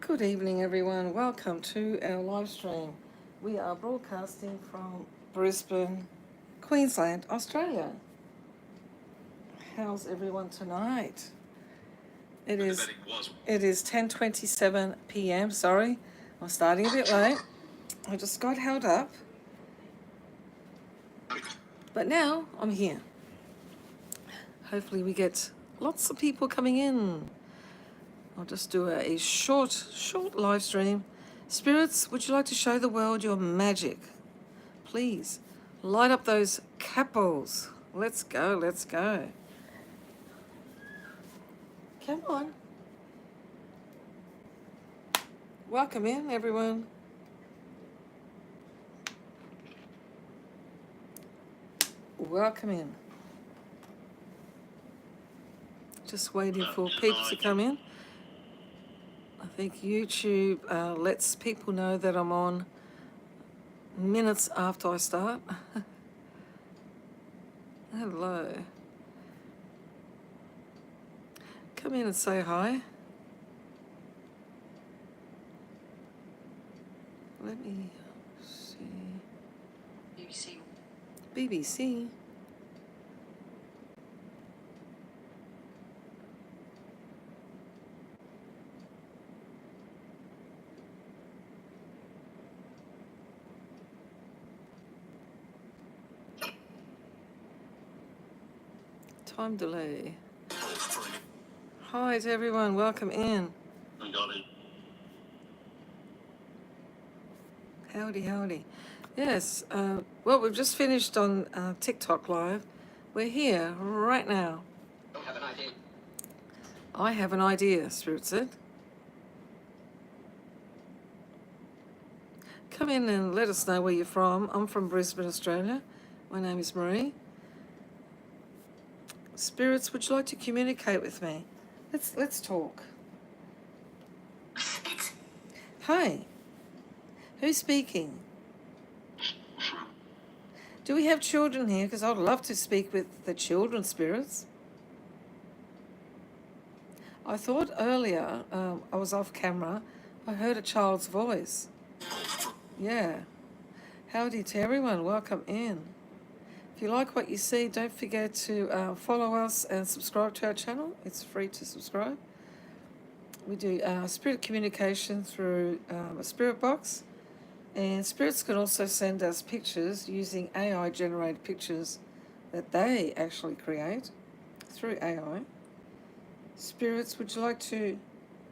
Good evening, everyone. Welcome to our live stream. We are broadcasting from Brisbane, Queensland, Australia. How's everyone tonight? It is 10:27 p.m. Sorry, I'm starting a bit late. I just got held up, but now I'm here. Hopefully, we get lots of people coming in. I'll just do a short live stream. Spirits, would you like to show the world your magic? Please, light up those capos. Let's go, let's go. Come on. Welcome in, everyone. Welcome in. Just waiting for people to come in. I think YouTube lets people know that I'm on minutes after I start. Hello. Come in and say hi. Let me see. BBC. Time delay. Hi to everyone, welcome in. Howdy. Yes, well, we've just finished on TikTok Live. We're here right now. I have an idea, Spirit said. Come in and let us know where you're from. I'm from Brisbane, Australia. My name is Marie. Spirits, would you like to communicate with me? Let's talk. Hi. Who's speaking? Do we have children here? Because I'd love to speak with the children spirits. I thought earlier, I was off camera, I heard a child's voice. Yeah. Howdy to everyone, welcome in. If you like what you see, don't forget to follow us and subscribe to our channel. It's free to subscribe. We do spirit communication through a spirit box. And spirits can also send us pictures using AI-generated pictures that they actually create through AI. Spirits, would you like to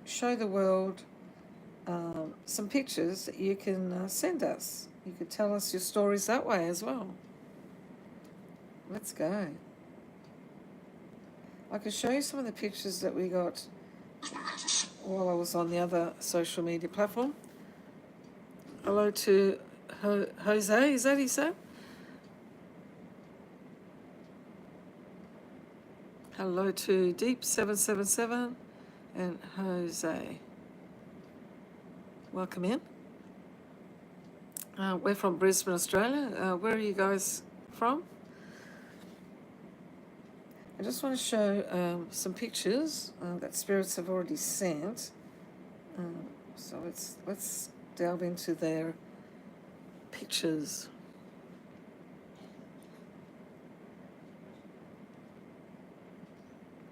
show the world some pictures that you can send us? You could tell us your stories that way as well. Let's go. I can show you some of the pictures that we got while I was on the other social media platform. Hello to Jose, is that his name? Hello to Deep777 and Jose. Welcome in. We're from Brisbane, Australia. Where are you guys from? I just want to show some pictures that spirits have already sent. So let's delve into their pictures.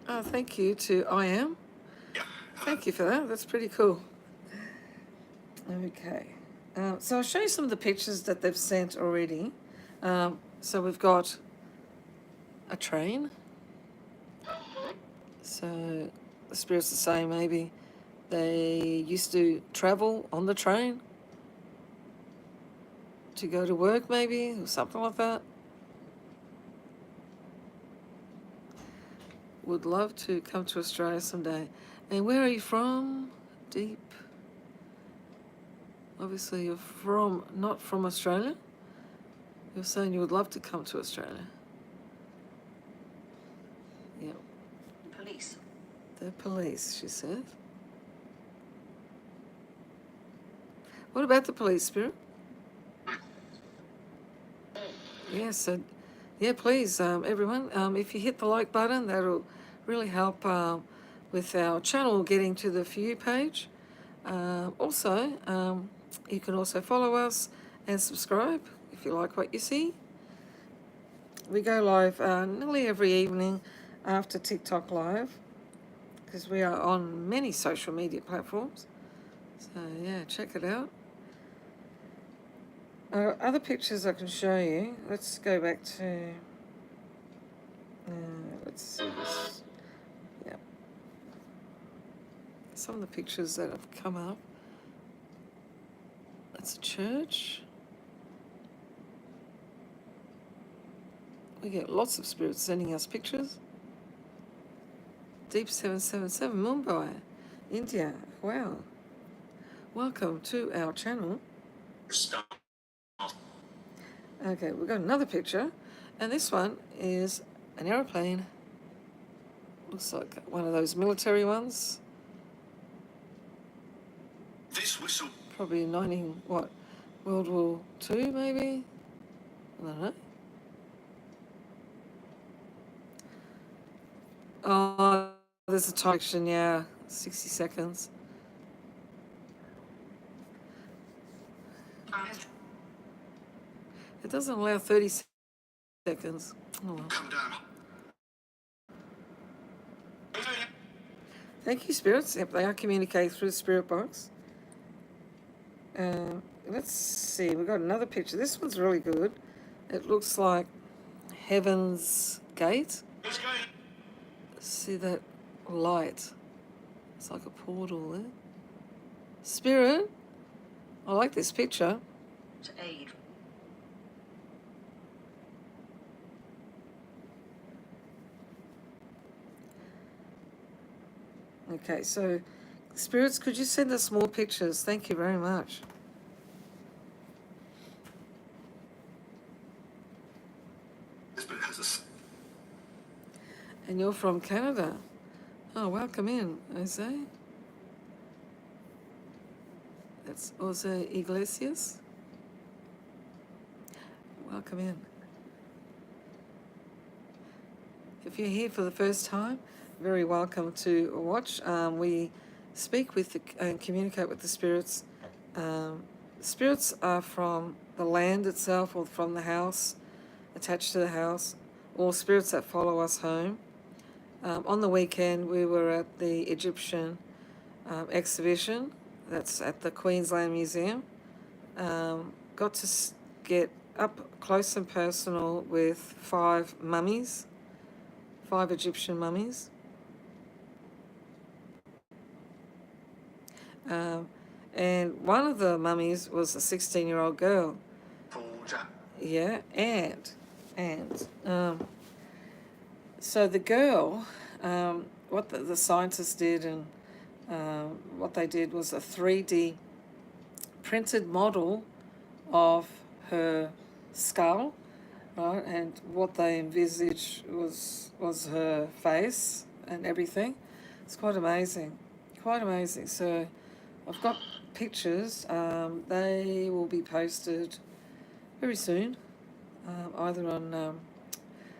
Oh, thank you to I Am. Thank you for that. That's pretty cool. Okay. So I'll show you some of the pictures that they've sent already. So we've got a train. So the spirits are saying maybe they used to travel on the train to go to work maybe, or something like that. Would love to come to Australia someday. And where are you from? Deep. Obviously you're not from Australia. You're saying you would love to come to Australia. Yep. Police. The police, she said. What about the police, Spirit? Yeah, so, yeah, please, everyone, if you hit the like button, that'll really help with our channel getting to the For You page. You can also follow us and subscribe if you like what you see. We go live nearly every evening after TikTok Live, because we are on many social media platforms. So yeah, check it out. Other pictures I can show you. Let's go back to, let's see this. Yeah. Some of the pictures that have come up. That's a church. We get lots of spirits sending us pictures. Deep 777, Mumbai, India. Wow. Welcome to our channel. Okay, we've got another picture, and this one is an aeroplane. Looks like one of those military ones. This whistle. Probably 19, what, World War II maybe? I don't know. Oh, there's a time action, yeah, 60 seconds. It doesn't allow 30 seconds. Oh, well. Come down. Thank you, spirits. Yep, they are communicating through the spirit box. Let's see, we've got another picture. This one's really good. It looks like Heaven's Gate. See that light? It's like a portal there. Spirit, I like this picture. To aid. Okay, so spirits, could you send us more pictures? Thank you very much. And you're from Canada. Oh, welcome in, Jose. That's Jose Iglesias. Welcome in. If you're here for the first time, very welcome to watch. We speak with and communicate with the spirits. Spirits are from the land itself, or from the house, attached to the house, or spirits that follow us home. On the weekend, we were at the Egyptian exhibition. That's at the Queensland Museum. Got to get up close and personal with 5 mummies, 5 Egyptian mummies. And one of the mummies was a 16-year-old girl. Yeah, and so the girl, what the scientists did, and what they did was a 3D printed model of her skull, right? And what they envisaged was her face and everything. It's quite amazing, quite amazing. So I've got pictures. They will be posted very soon, either on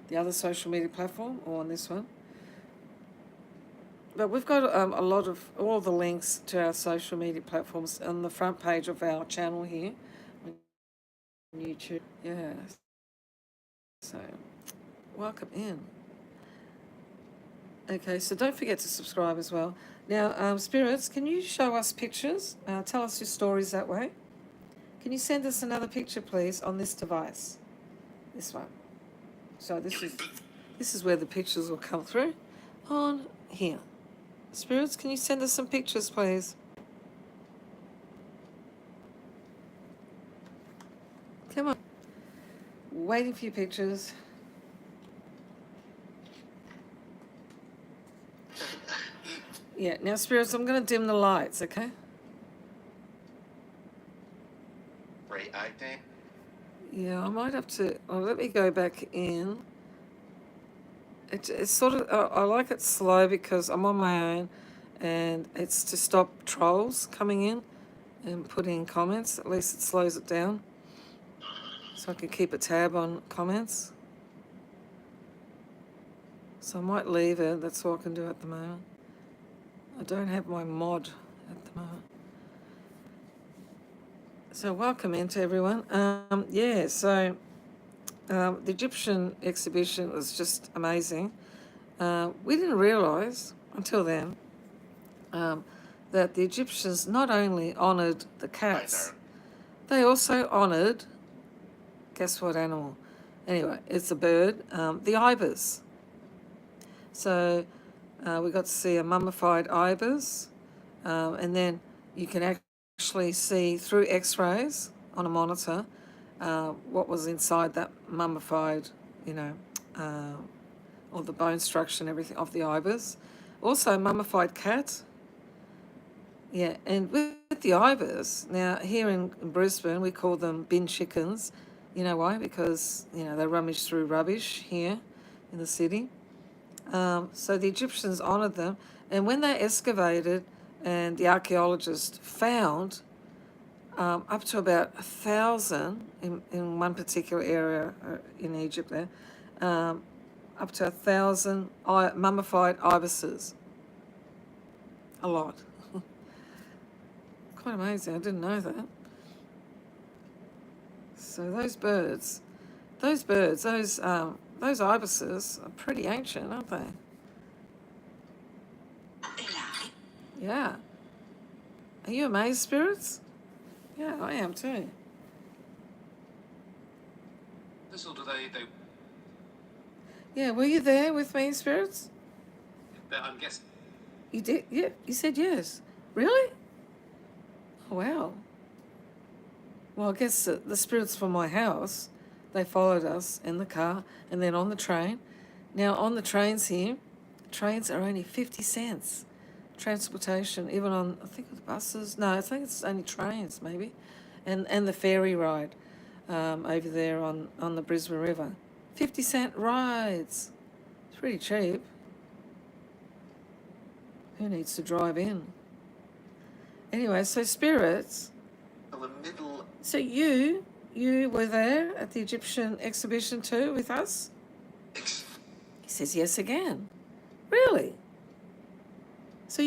the other social media platform or on this one. But we've got a lot of all the links to our social media platforms on the front page of our channel here on YouTube. Yeah. So welcome in. Okay, so don't forget to subscribe as well. Now, spirits, can you show us pictures? Tell us your stories that way. Can you send us another picture, please, on this device? This one. So this is where the pictures will come through. On here. Spirits, can you send us some pictures, please? Come on. Waiting for your pictures. Yeah, now, spirits, I'm going to dim the lights, okay? Reacting. Yeah, I might have to. Oh, let me go back in. It's sort of. I like it slow because I'm on my own, and it's to stop trolls coming in and putting comments. At least it slows it down, so I can keep a tab on comments. So I might leave it. That's all I can do at the moment. I don't have my mod at the moment. So welcome into everyone. Yeah, so the Egyptian exhibition was just amazing. We didn't realise until then um, that the Egyptians not only honoured the cats, they also honoured, guess what animal? Anyway, it's a bird, the ibis. So we got to see a mummified ibis, and then you can actually see through x-rays on a monitor what was inside that mummified, you know, or the bone structure and everything of the ibis. Also, a mummified cat. Yeah, and with the ibis, now here in Brisbane, we call them bin chickens. You know why? Because, you know, they rummage through rubbish here in the city. So the Egyptians honoured them, and when they excavated and the archaeologists found up to about 1,000 in one particular area in Egypt there, up to 1,000 mummified ibises. A lot. Quite amazing. I didn't know that. So those ibises are pretty ancient, aren't they? Yeah. Are you amazed, spirits? Yeah, I am too. Or do they? Yeah, were you there with me, spirits? I'm guessing. You did? Yeah, you said yes. Really? Oh, wow. Well, I guess the spirits from my house, they followed us in the car and then on the train. Now, on the trains here, trains are only 50 cents. Transportation, even on, I think the buses. No, I think it's only trains, maybe. And the ferry ride over there on the Brisbane River. 50-cent rides. It's pretty cheap. Who needs to drive in? Anyway, so spirits. So you were there at the Egyptian exhibition too with us? He says yes again. Really? So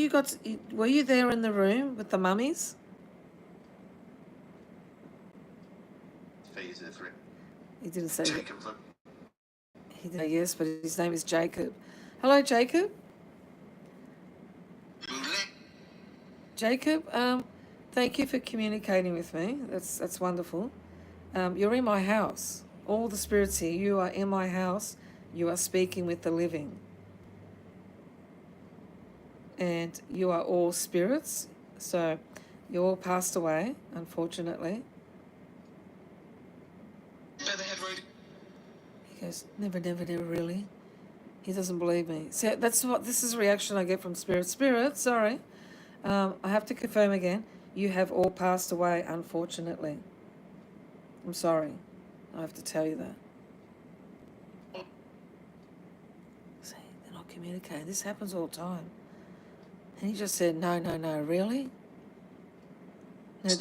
were you there in the room with the mummies? He didn't say Jacob. He didn't say yes, but his name is Jacob. Hello, Jacob. Jacob, thank you for communicating with me. That's wonderful. You're in my house. All the spirits here, you are in my house. You are speaking with the living. And you are all spirits. So you all passed away, unfortunately. He goes, never, never, never, really. He doesn't believe me. So this is a reaction I get from spirits. Spirit, sorry. I have to confirm again. You have all passed away, unfortunately. I'm sorry. I have to tell you that. See, they're not communicating. This happens all the time. And he just said, no, no, no, really? No,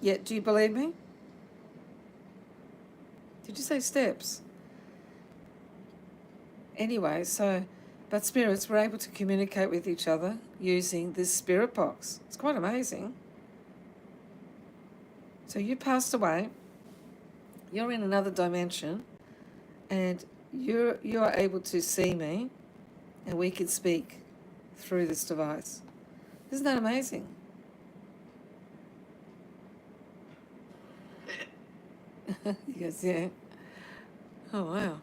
yeah, do you believe me? Did you say steps? Anyway, but spirits were able to communicate with each other using this spirit box. It's quite amazing. So you passed away. You're in another dimension, and you are able to see me, and we can speak through this device. Isn't that amazing? He goes, yeah. Oh, wow.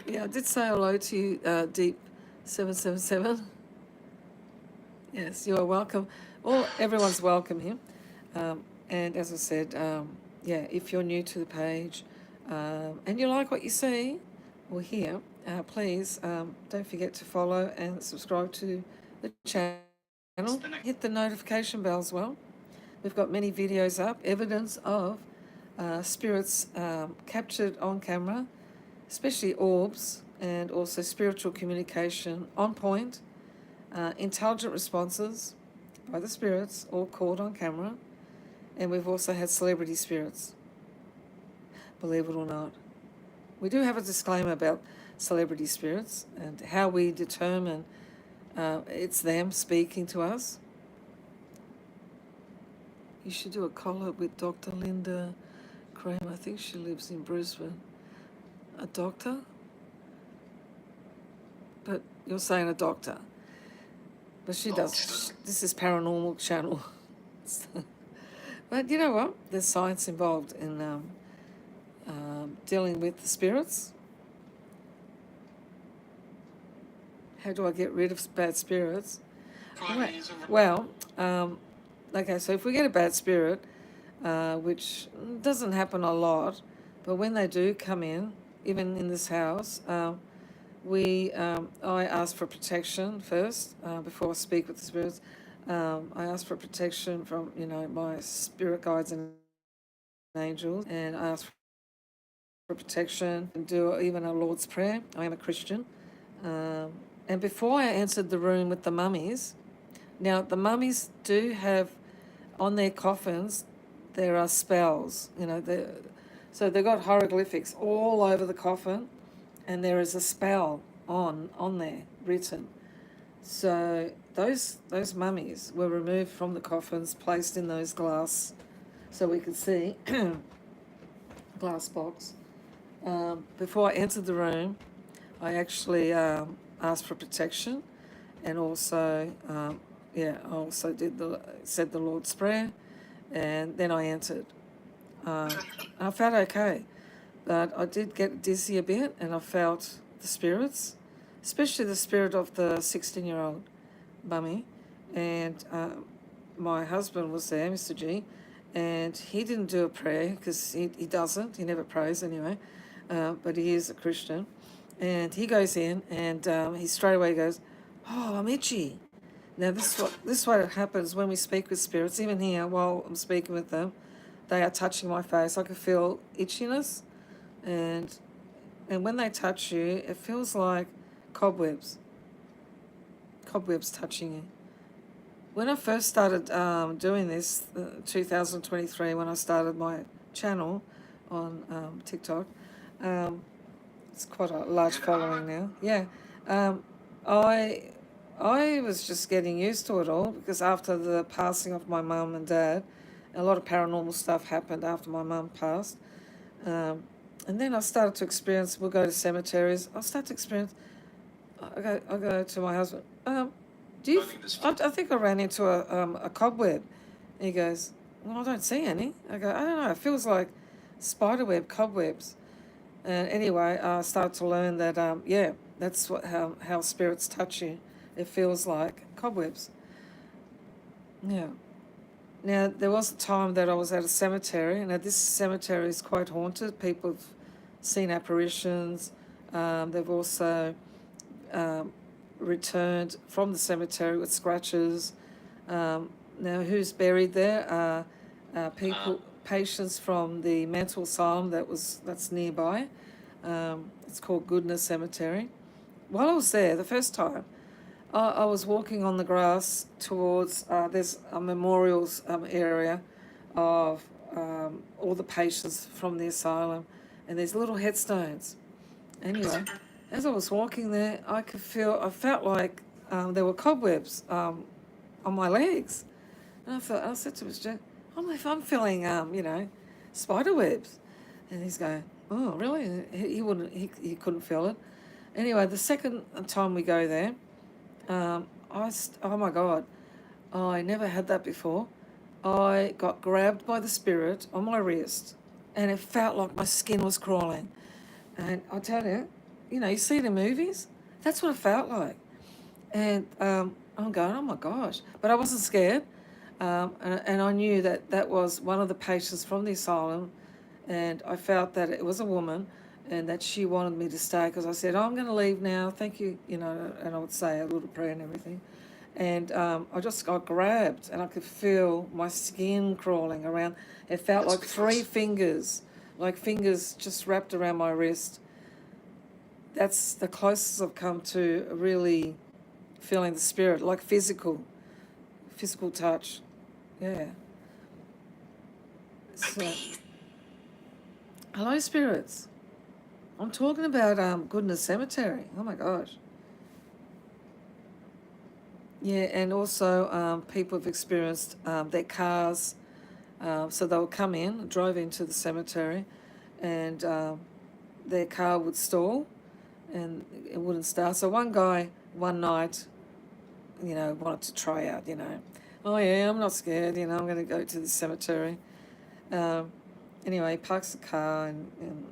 Yeah, I did say hello to you, Deep 777. Yes, you are welcome. Everyone's welcome here. And as I said, yeah, if you're new to the page and you like what you see or hear, please don't forget to follow and subscribe to the channel. Hit the notification bell as well. We've got many videos up, evidence of spirits captured on camera, especially orbs, and also spiritual communication on point, intelligent responses by the spirits, all caught on camera. And we've also had celebrity spirits, believe it or not. We do have a disclaimer about celebrity spirits, and how we determine it's them speaking to us. You should do a collab with Dr. Linda Kramer. I think she lives in Brisbane. A doctor? But you're saying a doctor. But she does. This is paranormal channel. But you know what? There's science involved in dealing with the spirits. How do I get rid of bad spirits? Well, okay, so if we get a bad spirit, which doesn't happen a lot, but when they do come in, even in this house, I ask for protection first before I speak with the spirits. I ask for protection from, my spirit guides and angels, and I ask for protection and do even a Lord's Prayer. I am a Christian. And before I entered the room with the mummies, now the mummies do have on their coffins, there are spells, so they've got hieroglyphics all over the coffin, and there is a spell on there written. So those mummies were removed from the coffins, placed in those glass, so we could see, glass box. Before I entered the room, I actually asked for protection, and also, I also said the Lord's Prayer, and then I entered. I felt okay, but I did get dizzy a bit, and I felt the spirits, especially the spirit of the 16-year-old mummy, and my husband was there, Mr. G, and he didn't do a prayer because he doesn't. He never prays anyway, but he is a Christian, and he goes in and he straight away goes, "Oh, I'm itchy." Now this is what it happens when we speak with spirits. Even here, while I'm speaking with them, they are touching my face. I can feel itchiness, and when they touch you, it feels like cobwebs touching you. When I first started doing this, 2023, when I started my channel on TikTok, it's quite a large following now. Yeah, I was just getting used to it all, because after the passing of my mum and dad, a lot of paranormal stuff happened after my mum passed. And then I started to experience, we'll go to cemeteries, I start to experience, I go to my husband, I think I ran into a cobweb. And he goes, "Well, I don't see any." I go, "I don't know, it feels like spiderweb, cobwebs." And anyway, I started to learn that, that's how spirits touch you. It feels like cobwebs. Yeah. Now, there was a time that I was at a cemetery. Now, this cemetery is quite haunted. People have seen apparitions. They've also returned from the cemetery with scratches. Now, who's buried there? Patients from the mental asylum that's nearby. It's called Goodness Cemetery. While I was there the first time, I was walking on the grass towards, there's a memorials area of all the patients from the asylum, and there's little headstones. Anyway, as I was walking there, I felt like there were cobwebs on my legs. And I said to Mr. Jack, I'm feeling, spider webs. And he's going, "Oh, really?" He couldn't feel it. Anyway, the second time we go there, oh my God, I never had that before. I got grabbed by the spirit on my wrist, and it felt like my skin was crawling. And I tell you, you see it in movies? That's what it felt like. And I'm going, "Oh my gosh." But I wasn't scared. And I knew that was one of the patients from the asylum, and I felt that it was a woman, and that she wanted me to stay, because I said, "Oh, I'm going to leave now, thank you," and I would say a little prayer and everything. And I just got grabbed, and I could feel my skin crawling around. It felt like 3 fingers, like fingers just wrapped around my wrist. That's the closest I've come to really feeling the spirit, like physical touch. Yeah. So, hello, spirits. I'm talking about Goodness Cemetery. Oh my gosh. Yeah, and also people have experienced their cars. So they would come in, drove into the cemetery, and their car would stall and it wouldn't start. So one guy, one night, wanted to try out, oh yeah, I'm not scared, I'm going to go to the cemetery. Anyway, he parks the car and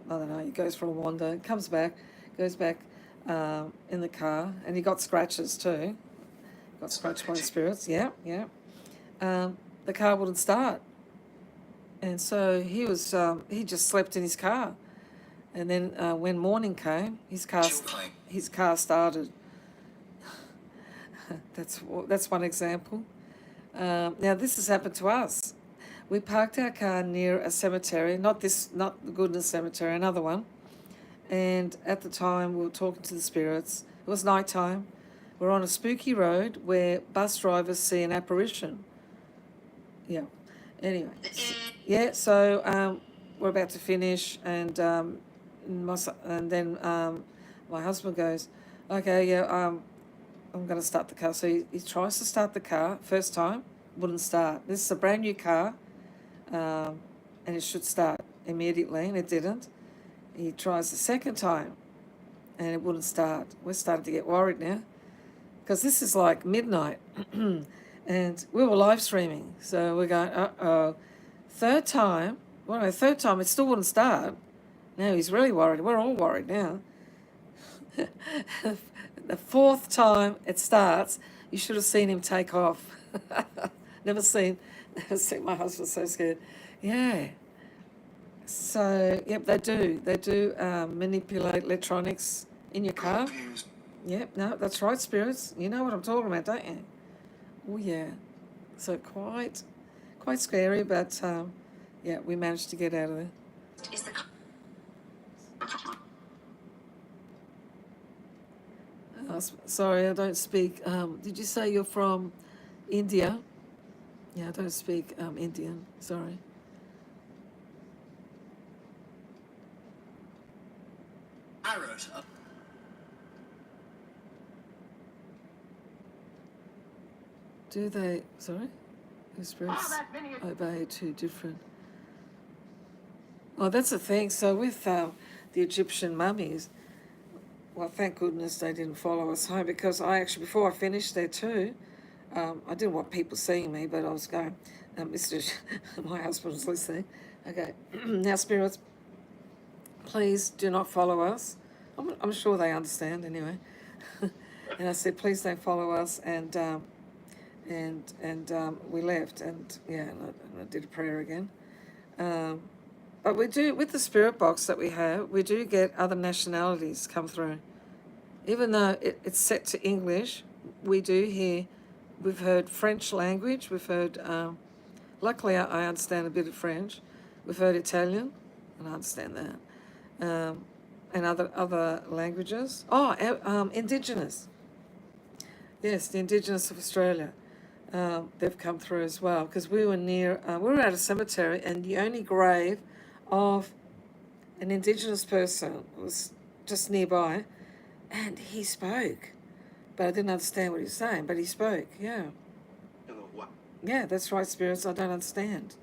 I don't know, he goes for a wander, comes back, goes back in the car, and he got scratches too. Got scratched by the spirits, yeah. The car wouldn't start. And so he just slept in his car. And then when morning came, his car started. That's one example. Now this has happened to us. We parked our car near a cemetery, not the Goodness Cemetery, another one. And at the time we were talking to the spirits. It was nighttime. We're on a spooky road where bus drivers see an apparition. Yeah. Anyway. So we're about to finish, and then my husband goes, okay, yeah, I'm going to start the car. So he tries to start the car. First time, wouldn't start. This is a brand new car, and it should start immediately, and it didn't. He tries the second time, and it wouldn't start. We're starting to get worried now, because this is like midnight, and we were live streaming. So we're going, uh-oh. Third time, it still wouldn't start. Now he's really worried. We're all worried now. The fourth time it starts, you should have seen him take off. Never seen my husband so scared. Yeah. So, yep, they do manipulate electronics in your car. Yep, no, that's right, spirits. You know what I'm talking about, don't you? Oh, yeah. So quite scary, but yeah, we managed to get out of there. Sorry, I don't speak. Did you say you're from India? Yeah, I don't speak Indian. Sorry. Do they? Sorry, the spirits obey two different. Oh, that's the thing. So with the Egyptian mummies, well, thank goodness they didn't follow us home, because before I finished there too, I didn't want people seeing me, but I was going, my husband was listening. Okay, now spirits, please do not follow us. I'm sure they understand anyway. And I said, please don't follow us, and we left, and yeah, and I did a prayer again. But we do, with the spirit box that we have, we do get other nationalities come through. Even though it's set to English, we do hear, we've heard French language, we've heard, luckily I understand a bit of French, we've heard Italian, and I understand that, and other languages. Indigenous. Yes, the Indigenous of Australia. They've come through as well, because we were at a cemetery, and the only grave of an Indigenous person was just nearby, and he spoke, but I didn't understand what he was saying, but he spoke. Yeah, that's right, spirits. I don't understand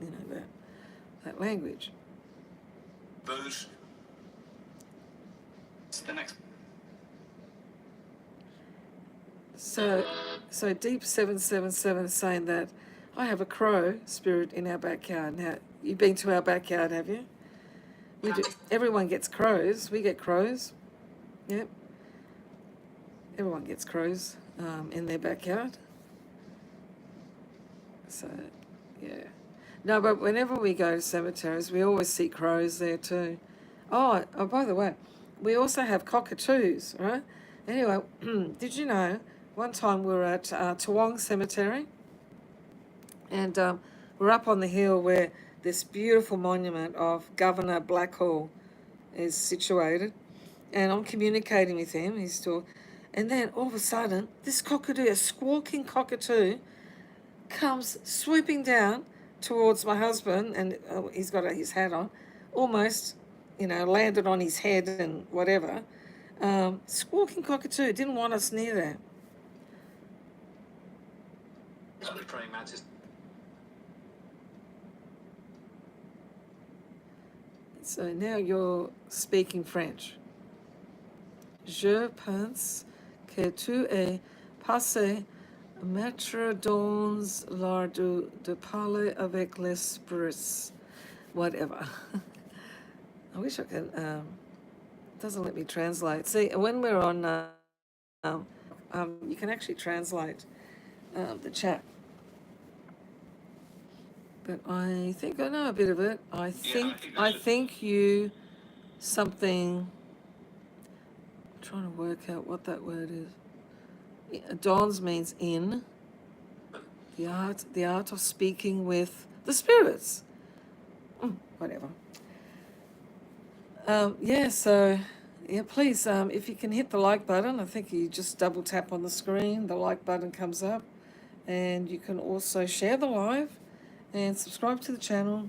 that language. Boosh. The next. So Deep 777 is saying that I have a crow spirit in our backyard. Now, you've been to our backyard, have you? We do. Everyone gets crows. We get crows. Yep. Everyone gets crows in their backyard. So, yeah. No, but whenever we go to cemeteries, we always see crows there too. Oh, by the way, we also have cockatoos, right? Anyway, did you know, one time we were at Toowong Cemetery, and we're up on the hill where this beautiful monument of Governor Blackhall is situated, and I'm communicating with him. He's still, and then all of a sudden, this cockatoo, a squawking cockatoo, comes swooping down towards my husband, and he's got his hat on, almost landed on his head and whatever. Squawking cockatoo didn't want us near there. Praying mantis. So now you're speaking French. Je pense que tu es passé mettre dans l'art de parler avec les spirits. Whatever. I wish I could. It doesn't let me translate. See, when we're on, you can actually translate the chat. But I think I know a bit of it. I think you something. I'm trying to work out what that word is. Dons means in. The art of speaking with the spirits. Whatever. So please, if you can hit the like button, I think you just double tap on the screen, the like button comes up, and you can also share the live and subscribe to the channel.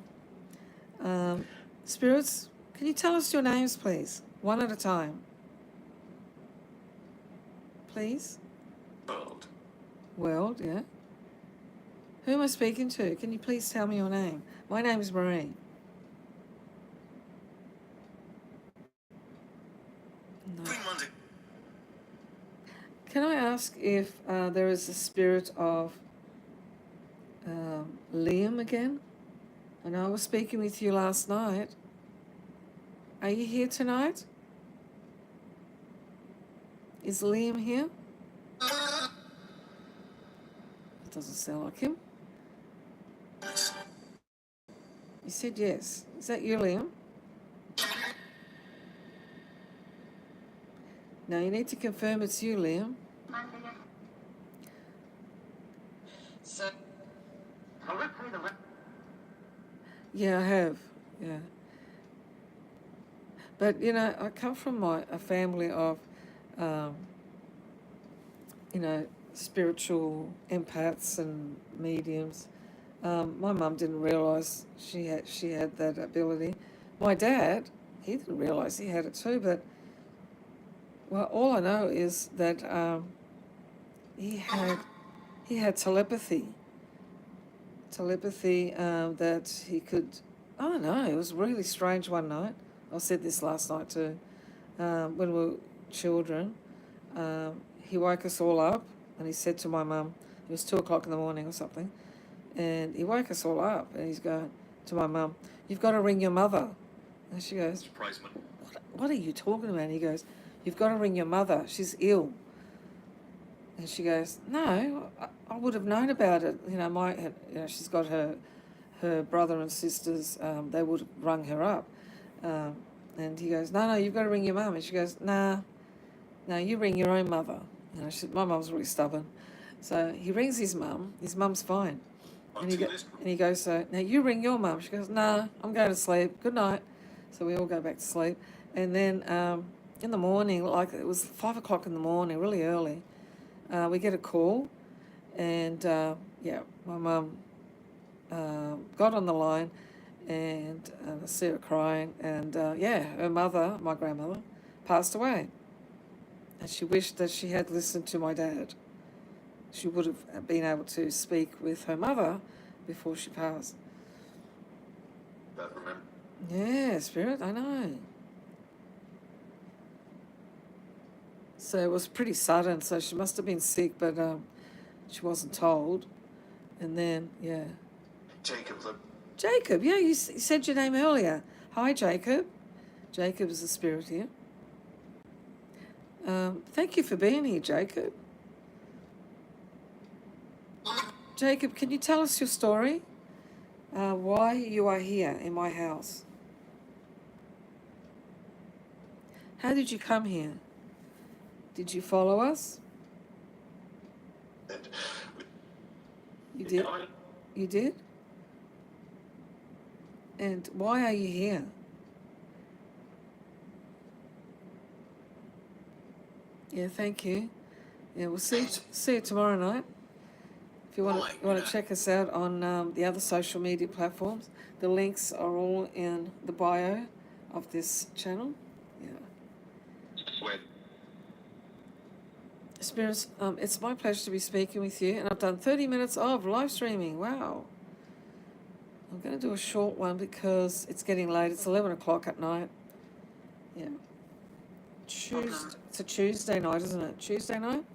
Spirits, can you tell us your names, please? One at a time. Please? World, yeah. Who am I speaking to? Can you please tell me your name? My name is Marie. No. Can I ask if there is a spirit of Liam again? I know I was speaking with you last night. Are you here tonight? Is Liam here? It doesn't sound like him. You said yes. Is that you, Liam? No, you need to confirm it's you, Liam. Yeah, I have. Yeah. But, I come from a family of, spiritual empaths and mediums. My mum didn't realise she had that ability. My dad, he didn't realise he had it too, but all I know is that he had telepathy. That he could. I don't know. It was really strange one night. I said this last night too. When we were children, he woke us all up and he said to my mum, it was 2:00 in the morning or something, and he woke us all up and he's going to my mum, "You've got to ring your mother." And she goes, what are you talking about? And he goes, "You've got to ring your mother. She's ill." And she goes, "No, I would have known about it. She's got her brother and sisters. They would have rung her up." And he goes, "No, you've got to ring your mum." And she goes, "Nah, no, you ring your own mother." My mum's really stubborn. So he rings his mum. His mum's fine. And he goes, "So now you ring your mum." She goes, "Nah, I'm going to sleep. Good night." So we all go back to sleep. And then in the morning, like it was 5:00 in the morning, really early, we get a call. And my mum got on the line, and I see her crying. And her mother, my grandmother, passed away. And she wished that she had listened to my dad. She would have been able to speak with her mother before she passed. Yeah, spirit, I know. So it was pretty sudden, so she must have been sick, but she wasn't told. And then, yeah. Jacob, yeah, you said your name earlier. Hi, Jacob. Jacob is the spirit here. Thank you for being here, Jacob. Jacob, can you tell us your story? Why you are here in my house? How did you come here? Did you follow us? You did? You did? And why are you here? Yeah, thank you. Yeah, we'll see you tomorrow night. If you want to check us out on the other social media platforms, the links are all in the bio of this channel. Yeah. When? Spirits, it's my pleasure to be speaking with you, and I've done 30 minutes of live streaming. Wow. I'm going to do a short one because it's getting late. It's 11 o'clock at night. Yeah. It's a Tuesday night, isn't it? Tuesday night?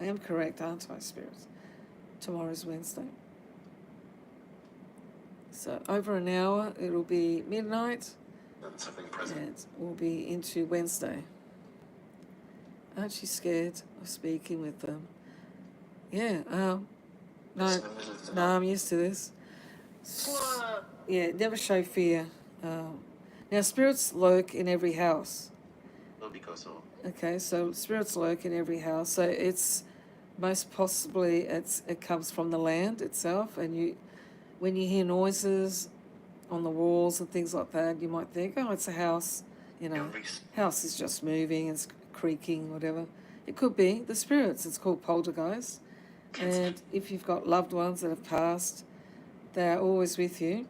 I am correct, aren't I, spirits? Tomorrow's Wednesday. So over an hour, it'll be midnight, Something present. and we'll be into Wednesday. Aren't you scared of speaking with them? Yeah, no, I'm used to this. Yeah, never show fear. Now, spirits lurk in every house. Okay, so spirits lurk in every house. So it's most possibly it comes from the land itself, and when you hear noises on the walls and things like that, you might think, oh, it's a house. House is just moving, it's creaking, whatever. It could be the spirits. It's called poltergeists. And if you've got loved ones that have passed, they're always with you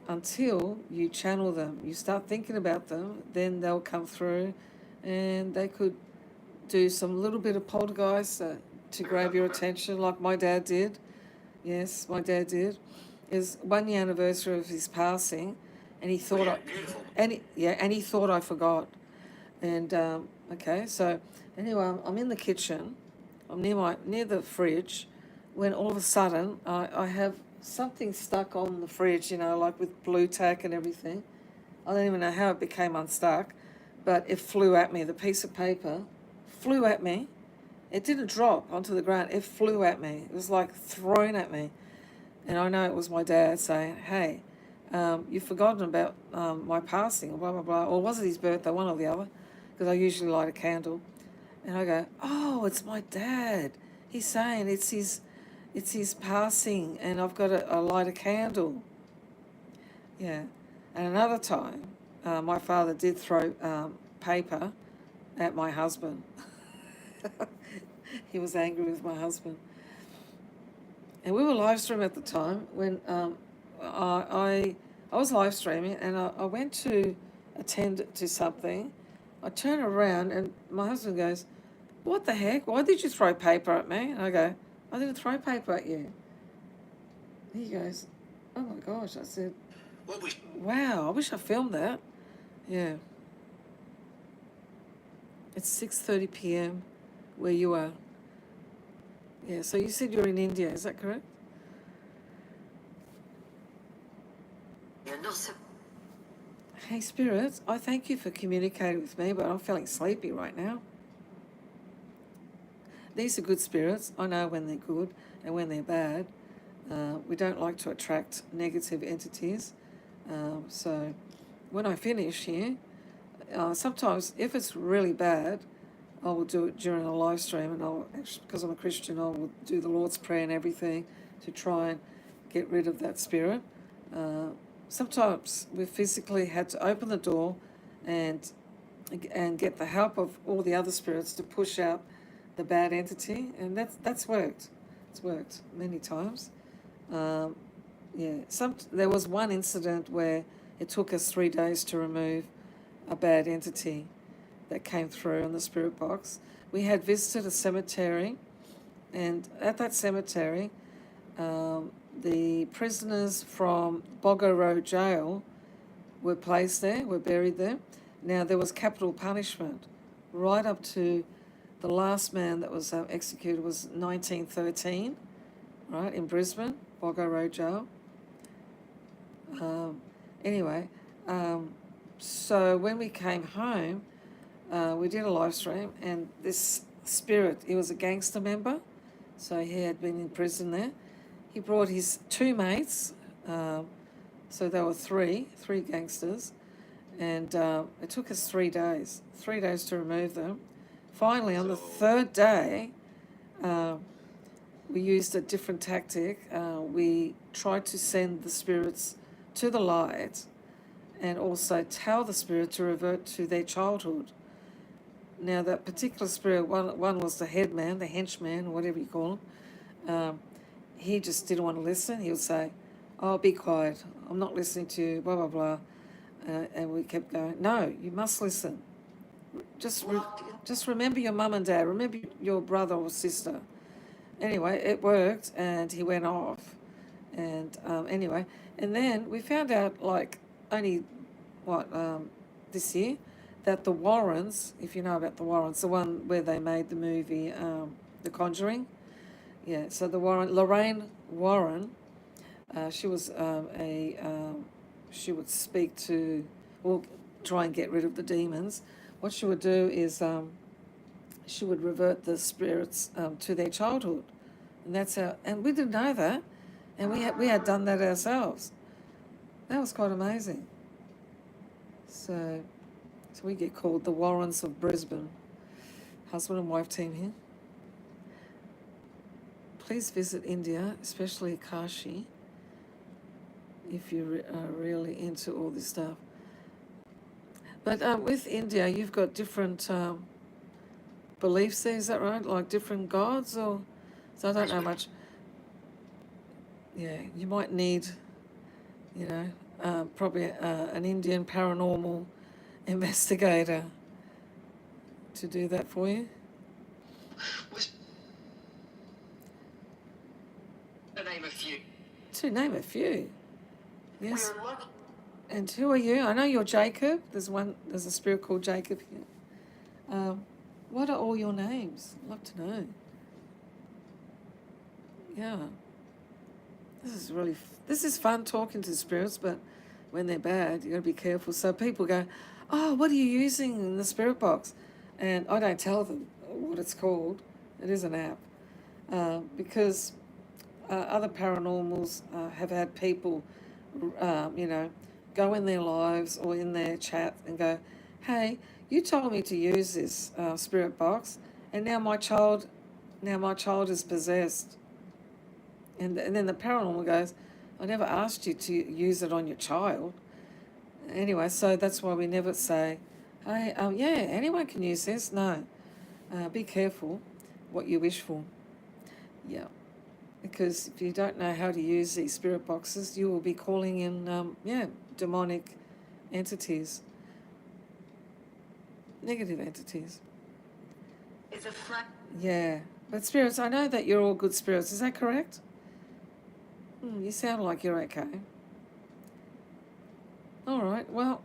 until you channel them. You start thinking about them, then they'll come through, and they could do some little bit of poltergeist to grab your attention, like my dad did. Yes, my dad did. It was 1 year anniversary of his passing, and he thought he thought I forgot. And okay, so anyway, I'm in the kitchen. I'm near the fridge, when all of a sudden I have something stuck on the fridge, like with blue tack and everything. I don't even know how it became unstuck, but it flew at me. The piece of paper flew at me. It didn't drop onto the ground. It flew at me. It was like thrown at me. And I know it was my dad saying, hey, you've forgotten about my passing, or blah, blah, blah. Or was it his birthday, one or the other? Because I usually light a candle. And I go, oh, it's my dad. He's saying it's his passing, and I've got to light a candle. Yeah. And another time, my father did throw paper at my husband. He was angry with my husband. And we were live streaming at the time when I was live streaming, and I went to attend to something. I turn around and my husband goes, what the heck? Why did you throw paper at me? And I go, I didn't throw paper at you. He goes, oh my gosh. I said, wow, I wish I filmed that. Yeah. It's 6:30 p.m. where you are. Yeah, so you said you're in India, is that correct? Hey, spirits, I thank you for communicating with me, but I'm feeling sleepy right now. These are good spirits. I know when they're good and when they're bad. We don't like to attract negative entities. So when I finish here, sometimes if it's really bad, I will do it during a live stream, and because I'm a Christian, I will do the Lord's Prayer and everything to try and get rid of that spirit. Sometimes we physically had to open the door and get the help of all the other spirits to push out the bad entity, and that's worked. It's worked many times. There was one incident where it took us 3 days to remove a bad entity that came through on the spirit box. We had visited a cemetery, and at that cemetery, the prisoners from Boggo Road Jail were placed there, were buried there. Now, there was capital punishment right up to the last man that was executed was 1913, right, in Brisbane, Boggo Road Jail. So when we came home, we did a live stream, and this spirit, he was a gangster member, so he had been in prison there. He brought his 2 mates, so there were three gangsters, and it took us 3 days to remove them. Finally, on the 3rd day, we used a different tactic. We tried to send the spirits to the light and also tell the spirit to revert to their childhood. Now, that particular spirit, one was the head man, the henchman, whatever you call him. He just didn't want to listen. He would say, oh, be quiet. I'm not listening to you, blah, blah, blah. And we kept going, no, you must listen. Just remember your mum and dad. Remember your brother or sister. Anyway, it worked, and he went off. And anyway, and then we found out, like, only, this year, that the Warrens, if you know about the Warrens, the one where they made the movie The Conjuring. Yeah, so Lorraine Warren, she was she would speak to, or try and get rid of the demons. What she would do is she would revert the spirits to their childhood, and that's how. And we didn't know that, and we had done that ourselves. That was quite amazing. So we get called the Warrens of Brisbane, husband and wife team here. Please visit India, especially Kashi, if you're really into all this stuff. But with India, you've got different beliefs there, is that right? Like different gods, or so I don't know much. Yeah, you might need, probably an Indian paranormal investigator to do that for you. To name a few. To name a few. Yes. And who are you? I know you're Jacob. There's a spirit called Jacob here. What are all your names? I'd love to know. Yeah. This is fun talking to spirits, but when they're bad, you got to be careful. So people go, oh, what are you using in the spirit box? And I don't tell them what it's called. It is an app. Because other paranormals have had people, go in their lives or in their chat and go, hey, you told me to use this spirit box, and now my child is possessed. And then the paranormal goes, I never asked you to use it on your child. Anyway, so that's why we never say, hey, yeah, anyone can use this. No, be careful what you wish for. Yeah, because if you don't know how to use these spirit boxes, you will be calling in, demonic entities, negative entities. It's a flat. Yeah, but spirits, I know that you're all good spirits. Is that correct? You sound like you're okay. All right, well,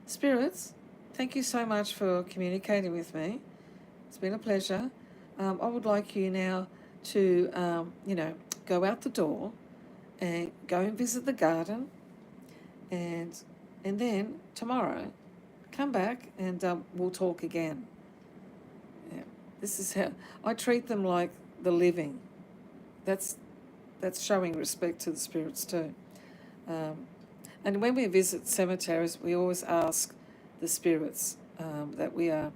spirits, thank you so much for communicating with me. It's been a pleasure. I would like you now to, go out the door and go and visit the garden, and then tomorrow come back and we'll talk again. Yeah, this is how I treat them, like the living. That's showing respect to the spirits too. And when we visit cemeteries, we always ask the spirits that we are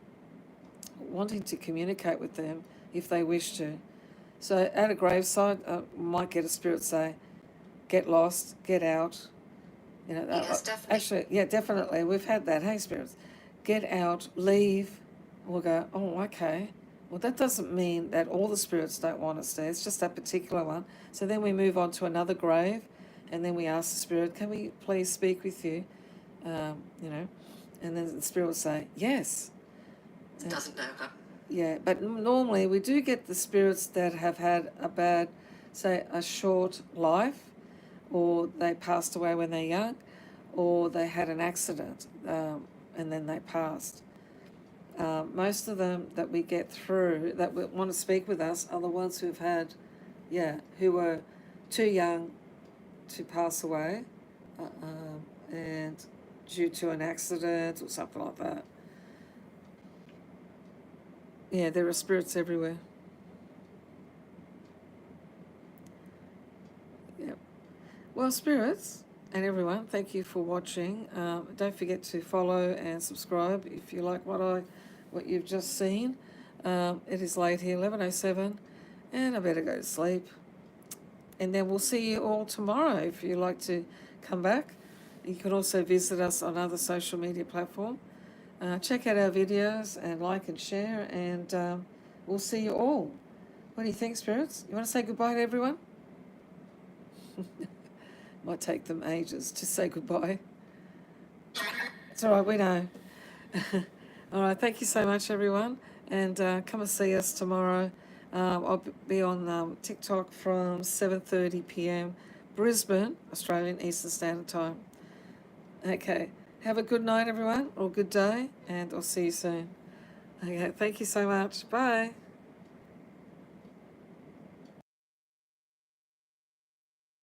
wanting to communicate with them if they wish to. So at a graveside, might get a spirit say, get lost, get out. Yes, definitely. Actually, yeah, definitely. We've had that. Hey, spirits, get out, leave. We'll go, oh, okay. Well, that doesn't mean that all the spirits don't want us there. It's just that particular one. So then we move on to another grave, and then we ask the spirit, can we please speak with you? And then the spirit will say, yes. It doesn't know. Yeah, but normally we do get the spirits that have had a bad, say, a short life, or they passed away when they're young, or they had an accident and then they passed. Most of them that we get through that want to speak with us are the ones who've had, who were too young to pass away, and due to an accident or something like that. Yeah, there are spirits everywhere. Yeah. Well, spirits and everyone, thank you for watching. Don't forget to follow and subscribe if you like what you've just seen. It is late here, 11:07, and I better go to sleep. And then we'll see you all tomorrow if you like to come back. You can also visit us on other social media platforms. Check out our videos and like and share, and we'll see you all. What do you think, spirits? You want to say goodbye to everyone? Might take them ages to say goodbye. It's all right, we know. All right, thank you so much, everyone. And come and see us tomorrow. I'll be on TikTok from 7:30 p.m. Brisbane, Australian Eastern Standard Time. Okay. Have a good night, everyone, or good day, and I'll see you soon. Okay, thank you so much. Bye.